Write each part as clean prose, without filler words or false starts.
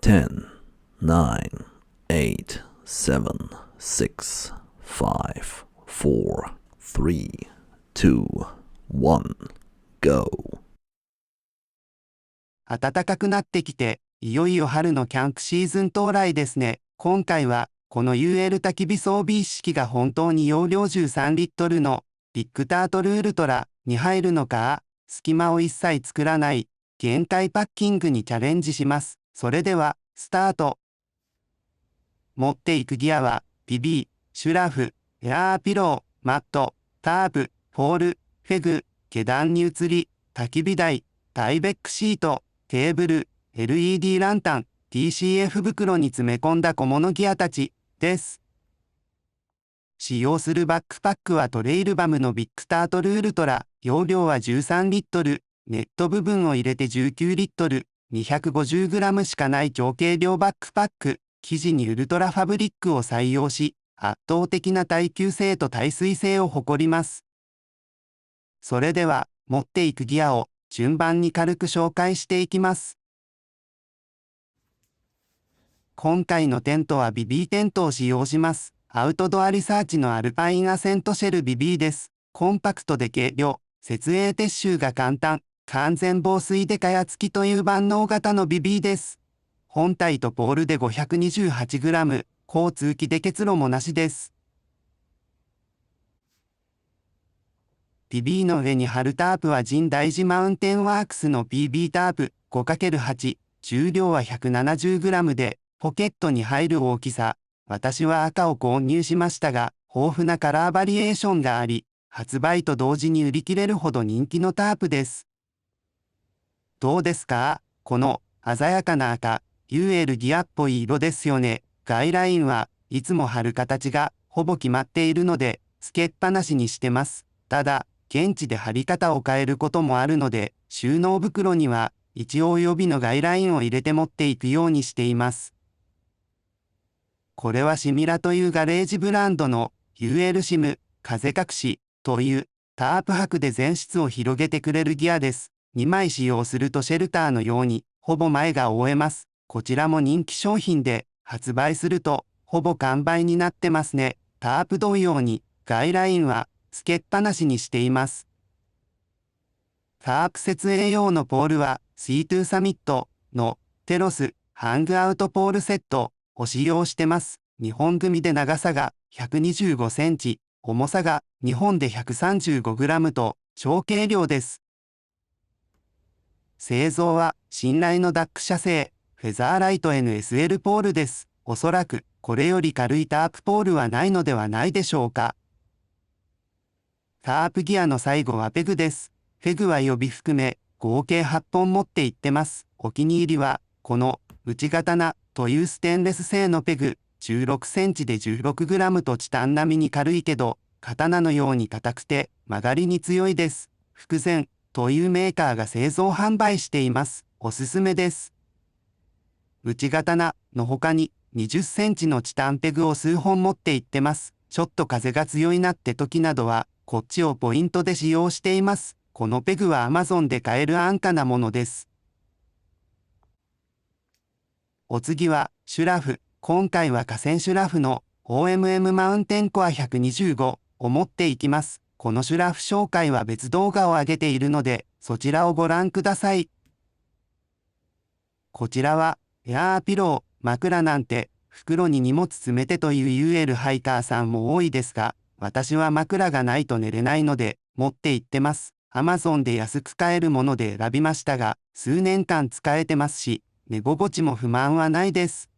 10, 9, 8, 7, 6, 5, 4, 3, 2, 1, go. 暖かくなってきて、いよいよ春のキャンプシーズン到来ですね。今回は、この UL 焚き火装備一式が本当に容量13リットルのビッグタートルウルトラに入るのか、隙間を一切作らない限界パッキングにチャレンジします。それでは、スタート。持っていくギアは、ビビー、シュラフ、エアーピロー、マット、タープ、ポール、フェグ、下段に移り、焚き火台、タイベックシート、テーブル、LED ランタン、TCF 袋に詰め込んだ小物ギアたちです。使用するバックパックはトレイルバムのビッグタートルウルトラ、容量は13リットル、ネット部分を入れて19リットル、250g しかない超軽量バックパック、生地にウルトラファブリックを採用し、圧倒的な耐久性と耐水性を誇ります。それでは、持っていくギアを順番に軽く紹介していきます。今回のテントは BB テントを使用します。アウトドアリサーチのアルパインアセントシェル BB です。コンパクトで軽量、設営撤収が簡単、完全防水デカヤ付きという万能型の BB です。本体とポールで 528g、交通機で結露もなしです。BB の上に貼るタープは神大寺マウンテンワークスの PB タープ 5×8、重量は 170g で、ポケットに入る大きさ。私は赤を購入しましたが、豊富なカラーバリエーションがあり、発売と同時に売り切れるほど人気のタープです。どうですか？この鮮やかな赤、UL ギアっぽい色ですよね。ガイラインはいつも貼る形がほぼ決まっているので、つけっぱなしにしてます。ただ、現地で貼り方を変えることもあるので、収納袋には一応予備のガイラインを入れて持っていくようにしています。これはシミラというガレージブランドの UL シム、風隠しというタープ箔で全室を広げてくれるギアです。2枚使用するとシェルターのようにほぼ前が覆えます。こちらも人気商品で発売するとほぼ完売になってますね。タープ同様にガイラインはつけっぱなしにしています。タープ設営用のポールは C2 サミットのテロスハングアウトポールセットを使用してます。2本組で長さが125センチ、重さが2本で 135g と超軽量です。製造は信頼のダック社製、フェザーライト NSL ポールです。おそらくこれより軽いタープポールはないのではないでしょうか。タープギアの最後はペグです。ペグは予備含め合計8本持っていってます。お気に入りはこの内刀というステンレス製のペグ。16センチで 16g とチタン並みに軽いけど、刀のように硬くて曲がりに強いです。福前というメーカーが製造販売しています。おすすめです。内刀の他に20センチのチタンペグを数本持っていってます。ちょっと風が強いなって時などは、こっちをポイントで使用しています。このペグは Amazon で買える安価なものです。お次は、シュラフ。今回は河川シュラフの OMM マウンテンコア125を持っていきます。このシュラフ紹介は別動画を上げているので、そちらをご覧ください。こちらは、エアーピロー、枕なんて、袋に荷物詰めてという UL ハイカーさんも多いですが、私は枕がないと寝れないので、持って行ってます。Amazon で安く買えるもので選びましたが、数年間使えてますし、寝心地も不満はないです。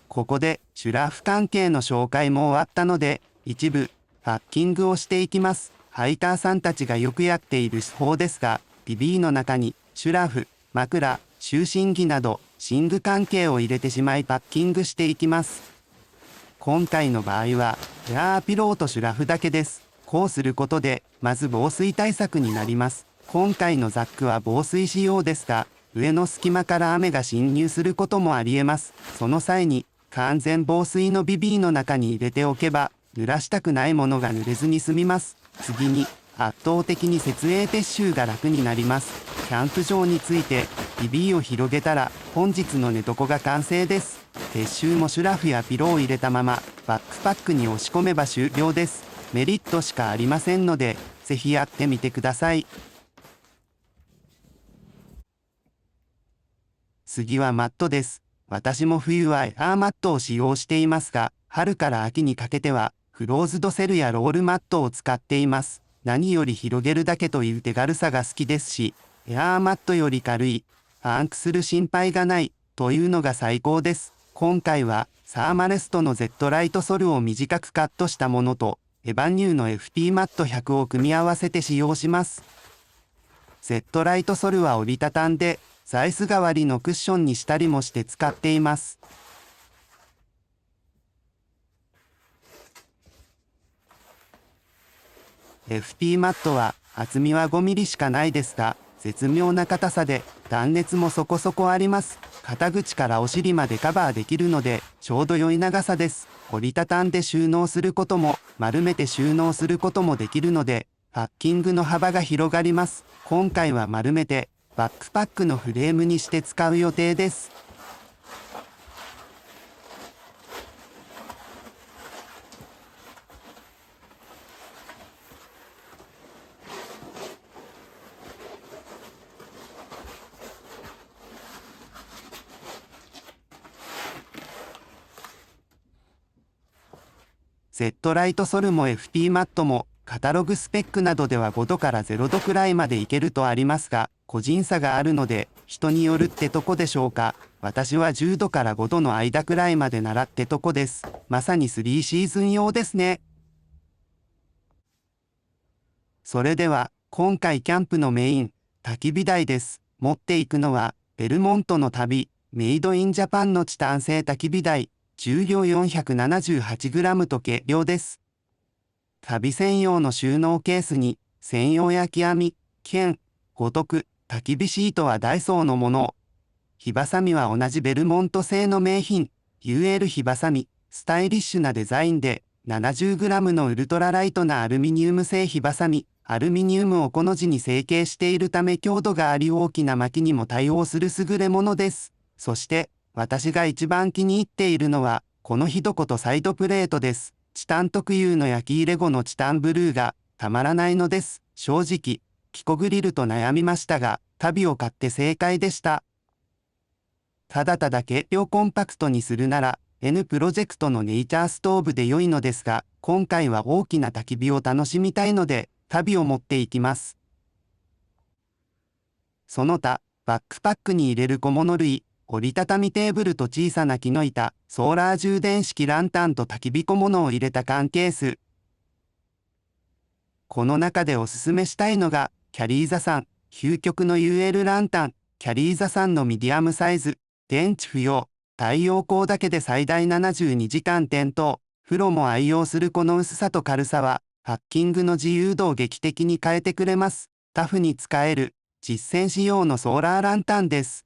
ここでシュラフ関係の紹介も終わったので、一部パッキングをしていきます。ハイカーさんたちがよくやっている手法ですが、BB の中にシュラフ、枕、就寝着など寝具関係を入れてしまいパッキングしていきます。今回の場合はエアーピローとシュラフだけです。こうすることでまず防水対策になります。今回のザックは防水仕様ですが、上の隙間から雨が侵入することもありえます。その際に完全防水の BB の中に入れておけば、濡らしたくないものが濡れずに済みます。次に、圧倒的に設営撤収が楽になります。キャンプ場について、PB を広げたら、本日の寝床が完成です。撤収もシュラフやピローを入れたまま、バックパックに押し込めば終了です。メリットしかありませんので、ぜひやってみてください。次はマットです。私も冬はエアーマットを使用していますが、春から秋にかけては、クローズドセルやロールマットを使っています。何より広げるだけという手軽さが好きですし、エアーマットより軽い、パンクする心配がない、というのが最高です。今回は、サーマレストの Z ライトソルを短くカットしたものと、エバンニューの FP マット100を組み合わせて使用します。Z ライトソルは折りたたんで、座椅子代わりのクッションにしたりもして使っています。FP マットは厚みは5ミリしかないですが、絶妙な硬さで断熱もそこそこあります。肩口からお尻までカバーできるので、ちょうど良い長さです。折りたたんで収納することも、丸めて収納することもできるので、パッキングの幅が広がります。今回は丸めて、バックパックのフレームにして使う予定です。Z ライトソルも FP マットもカタログスペックなどでは5度から0度くらいまでいけるとありますが、個人差があるので人によるってとこでしょうか。私は10度から5度の間くらいまでならってとこです。まさに3シーズン用ですね。それでは今回キャンプのメイン、焚き火台です。持っていくのはベルモントの旅、メイドインジャパンのチタン製焚き火台。重量 478g と軽量です。旅専用の収納ケースに、専用焼き網、剣、五徳、焚き火シートはダイソーのもの。火ばさみは同じベルモント製の名品、UL 火ばさみ、スタイリッシュなデザインで、70g のウルトラライトなアルミニウム製火ばさみ、アルミニウムをこの字に成形しているため強度があり大きな薪にも対応する優れものです。そして、私が一番気に入っているのは、この一言サイドプレートです。チタン特有の焼き入れ後のチタンブルーがたまらないのです。正直、キコグリルと悩みましたが、旅を買って正解でした。ただ軽量コンパクトにするなら、N プロジェクトのネイチャーストーブで良いのですが、今回は大きな焚き火を楽しみたいので、旅を持っていきます。その他、バックパックに入れる小物類、折りたたみテーブルと小さな木の板、ソーラー充電式ランタンと焚き火小物を入れた缶ケース。この中でおすすめしたいのが、キャリーザさん、究極の UL ランタン、キャリーザさんのミディアムサイズ、電池不要、太陽光だけで最大72時間点灯、プロも愛用するこの薄さと軽さは、パッキングの自由度を劇的に変えてくれます。タフに使える、実践仕様のソーラーランタンです。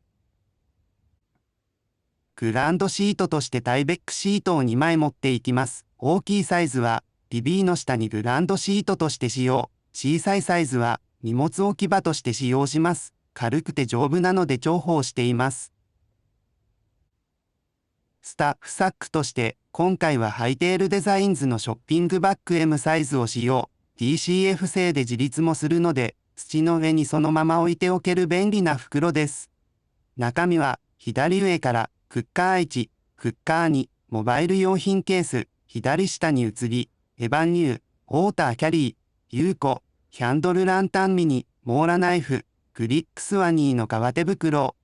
グランドシートとしてタイベックシートを2枚持っていきます。大きいサイズは、PB の下にグランドシートとして使用。小さいサイズは、荷物置き場として使用します。軽くて丈夫なので重宝しています。スタッフサックとして、今回はハイテールデザインズのショッピングバッグ M サイズを使用。TCF 製で自立もするので、土の上にそのまま置いておける便利な袋です。中身は、左上から、クッカー1、クッカー2、モバイル用品ケース、左下に移り、エバンニュー、ウォーターキャリー、ユーコ、キャンドルランタンミニ、モーラナイフ、グリックスワニーの革手袋。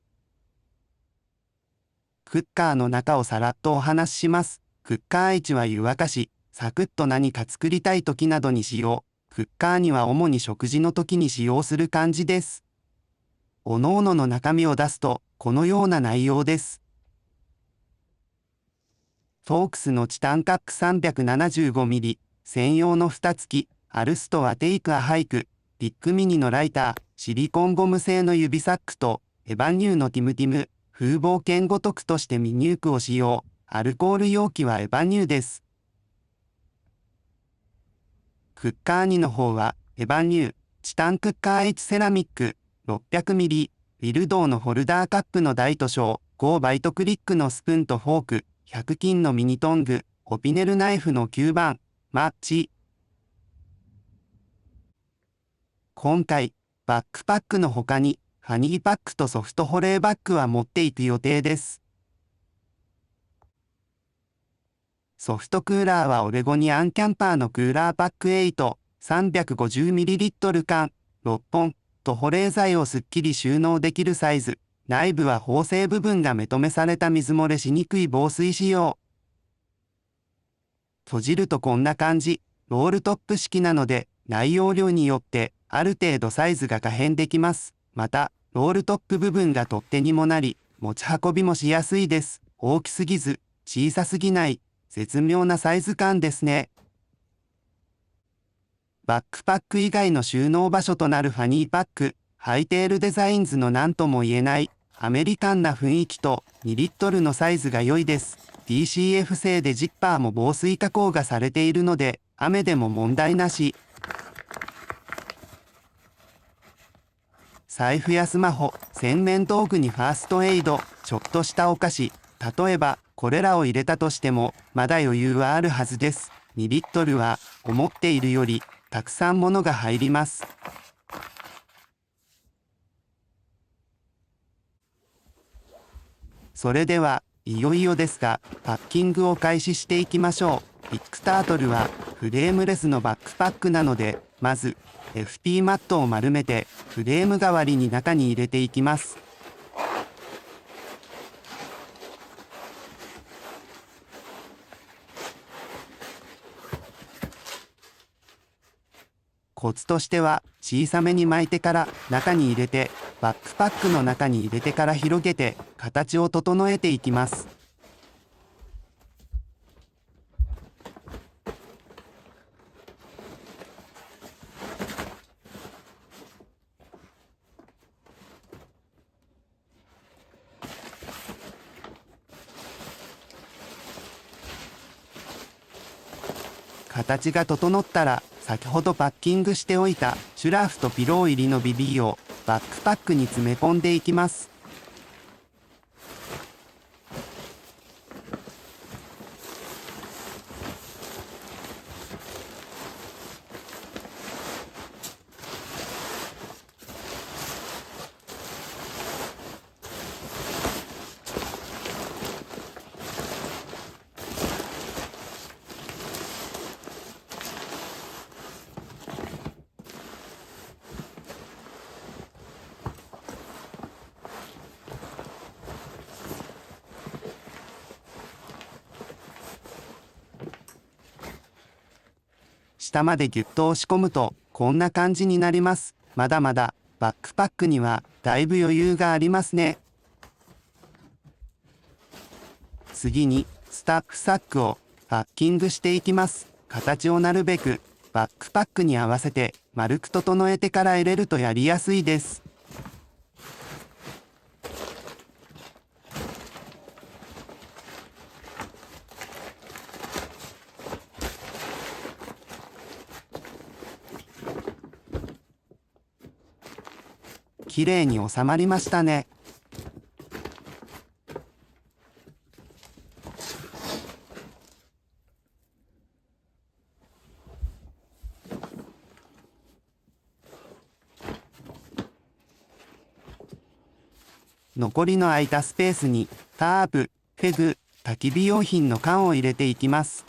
クッカーの中をさらっとお話しします。クッカー1は湯沸かし、サクッと何か作りたい時などに使用。クッカー2は主に食事の時に使用する感じです。おのおのの中身を出すと、このような内容です。トークスのチタンカップ 375mm、専用の蓋付き、アルストはテイクアハイク、ビッグミニのライター、シリコンゴム製の指サックと、エバンニューのティムティム、風防剣ごとくとしてミニュークを使用。アルコール容器はエバンニューです。クッカー2の方は、エバニュー、チタンクッカー H セラミック、600ml、ウィルドーのホルダーカップの大と小、5バイトクリックのスプーンとフォーク、100均のミニトング、オピネルナイフの吸盤、マッチ。今回、バックパックの他に、ハニーパックとソフト保冷バッグは持っていく予定です。ソフトクーラーはオレゴニアンキャンパーのクーラーパック8、350ml 缶、6本、と保冷剤をすっきり収納できるサイズ。内部は縫製部分が目止めされた水漏れしにくい防水仕様。閉じるとこんな感じ。ロールトップ式なので、内容量によってある程度サイズが可変できます。また、ロールトップ部分が取っ手にもなり、持ち運びもしやすいです。大きすぎず、小さすぎない、絶妙なサイズ感ですね。バックパック以外の収納場所となるファニーパック、ハイテールデザインズの何とも言えないアメリカンな雰囲気と2リットルのサイズが良いです。DCF 製でジッパーも防水加工がされているので雨でも問題なし。財布やスマホ、洗面道具にファーストエイド、ちょっとしたお菓子、例えばこれらを入れたとしてもまだ余裕はあるはずです。2リットルは思っているよりたくさん物が入ります。それではいよいよですが、パッキングを開始していきましょう。ビッグタートルはフレームレスのバックパックなので、まず FP マットを丸めてフレーム代わりに中に入れていきます。コツとしては小さめに巻いてから中に入れて、バックパックの中に入れてから広げて形を整えていきます。形が整ったら先ほどパッキングしておいたシュラフとピロー入りのビビーをバックパックに詰め込んでいきます。下までぎゅっと押し込むとこんな感じになります。まだまだバックパックにはだいぶ余裕がありますね。次にスタッフサックをパッキングしていきます。形をなるべくバックパックに合わせて丸く整えてから入れるとやりやすいです。きれいに収まりましたね。残りの空いたスペースにタープ、ペグ、焚き火用品の缶を入れていきます。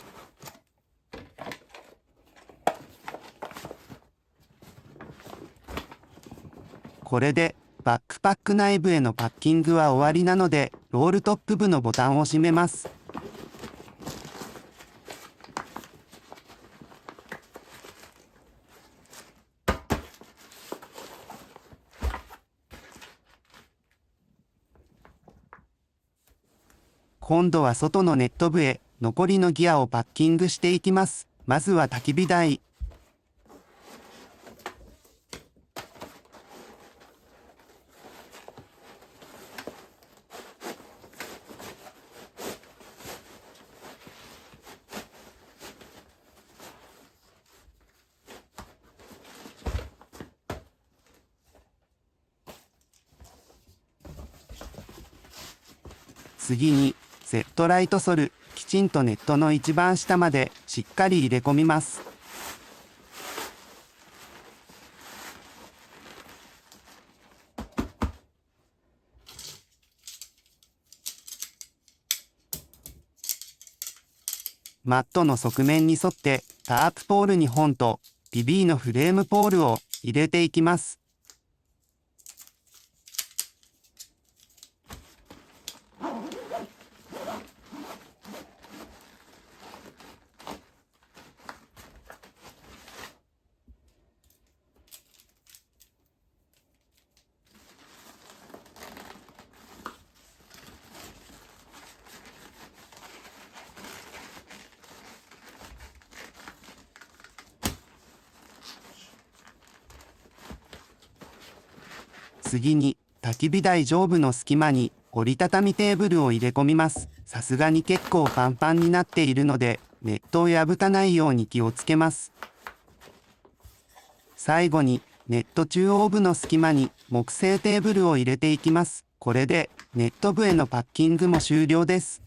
これでバックパック内部へのパッキングは終わりなので、ロールトップ部のボタンを閉めます。今度は外のネット部へ残りのギアをパッキングしていきます。まずは焚き火台。次に、セットライトソル、きちんとネットの一番下までしっかり入れ込みます。マットの側面に沿ってタープポール2本とビビーのフレームポールを入れていきます。次に、焚き火台上部の隙間に折りたたみテーブルを入れ込みます。さすがに結構パンパンになっているので、ネットを破かないように気をつけます。最後に、ネット中央部の隙間に木製テーブルを入れていきます。これで、ネット部へのパッキングも終了です。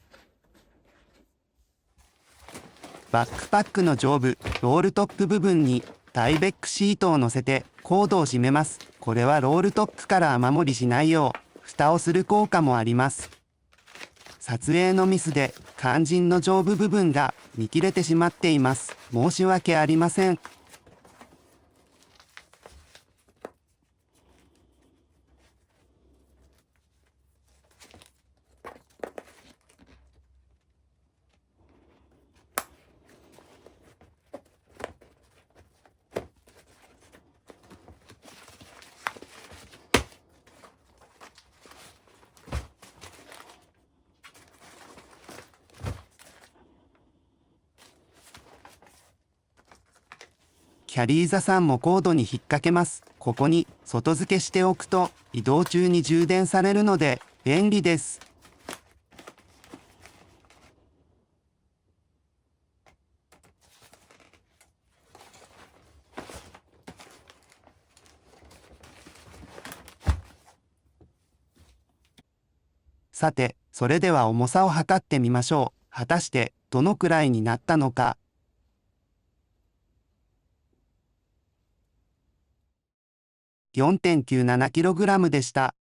バックパックの上部、ロールトップ部分にタイベックシートを乗せてコードを締めます。これはロールトップから雨漏りしないよう、蓋をする効果もあります。撮影のミスで肝心の上部部分が見切れてしまっています。申し訳ありません。キャリー座さんもコードに引っ掛けます。ここに外付けしておくと移動中に充電されるので便利です。さて、それでは重さを測ってみましょう。果たしてどのくらいになったのか。4.97kg でした。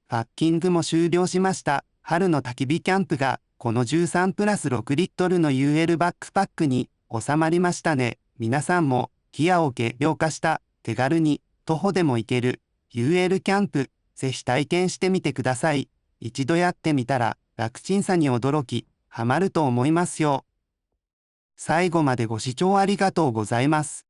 パッキングも終了しました。春の焚き火キャンプがこの13プラス6リットルの UL バックパックに収まりましたね。皆さんもギアを軽量化した手軽に徒歩でも行ける UL キャンプ、ぜひ体験してみてください。一度やってみたら楽ちんさに驚き、ハマると思いますよ。最後までご視聴ありがとうございます。